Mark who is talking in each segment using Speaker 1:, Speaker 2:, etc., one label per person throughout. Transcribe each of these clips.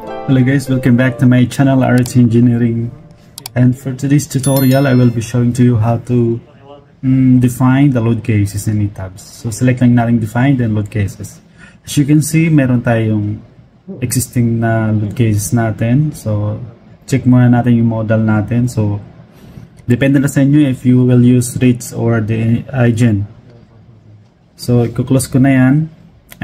Speaker 1: Hello guys, welcome back to my channel RT Engineering, and for today's tutorial I will be showing to you how to define the load cases in ETABS. So select lang natin define then load cases. As you can see, meron tayong existing na load cases natin. So check muna natin yung model natin. So depende na sa inyo if you will use rates or the IGEN. So i-close ko na yan,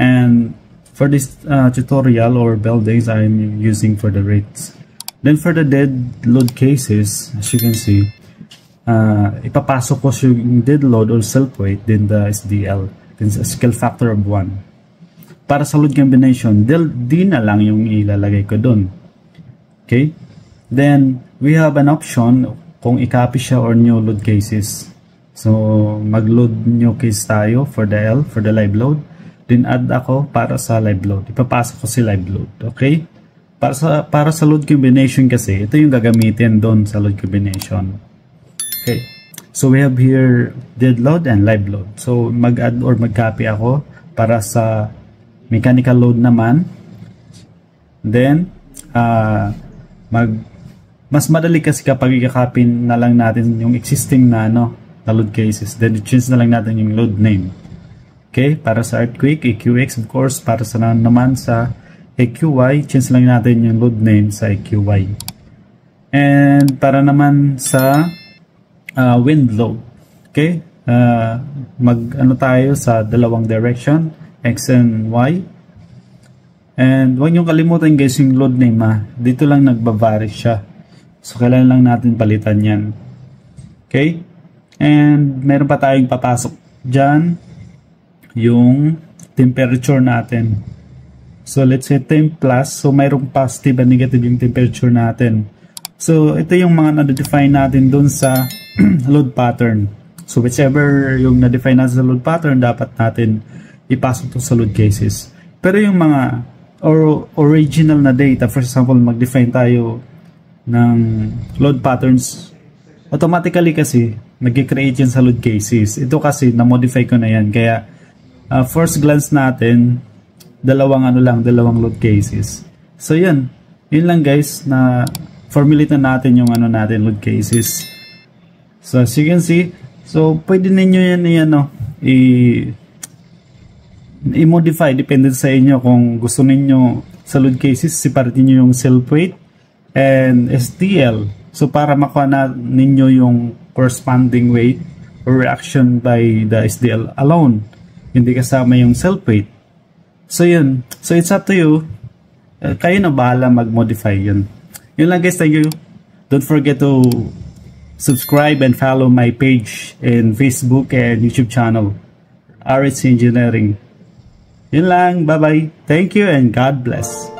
Speaker 1: and for this tutorial or buildings, I'm using for the rates. Then for the dead load cases, as you can see, ipapasok ko yung dead load or self weight, then the SDL, then a scale factor of 1. Para sa load combination, D na lang yung ilalagay ko dun. Okay? Then we have an option kung i-copy siya or new load cases. So mag-load new case tayo for the L, for the live load. Then add ako para sa live load. Ipapasok ko si live load. Okay? Para sa load combination kasi, ito yung gagamitin doon sa load combination. Okay. So we have here dead load and live load. So mag-add or mag-copy ako para sa mechanical load naman. Then mas madali kasi kapag i-copy na lang natin yung existing na na load cases. Then i-change na lang natin yung load name. Okay, para sa earthquake, EQX, of course, para sa naman sa EQY, change lang natin yung load name sa EQY. And para naman sa wind load, okay, mag-ano tayo sa dalawang direction, X and Y. And huwag niyong kalimutan guys yung load name dito lang nagba-vary siya. So kailangan lang natin palitan yan. Okay, and meron pa tayong papasok dyan, yung temperature natin. So let's say temp plus, so mayroong positive and negative yung temperature natin. So ito yung mga na-define natin dun sa load pattern. So whichever yung na-define natin sa load pattern, dapat natin ipasok to sa load cases. Pero yung mga original na data, for example, mag-define tayo ng load patterns, automatically kasi nag-create yan sa load cases. Ito kasi na-modify ko na yan, kaya first glance natin, dalawang load cases. So yun lang guys, na formulate na natin yung load cases. So as you can see, so pwede ninyo yan i-modify, depende sa inyo kung gusto ninyo sa load cases, separate niyo yung self weight and STL. So para makuha na ninyo yung corresponding weight or reaction by the SDL alone, hindi kasama yung self weight. So yun. So it's up to you. Kayo na bahala mag-modify yun. Yun lang guys. Thank you. Don't forget to subscribe and follow my page in Facebook and YouTube channel, RT Engineering. Yun lang. Bye-bye. Thank you and God bless.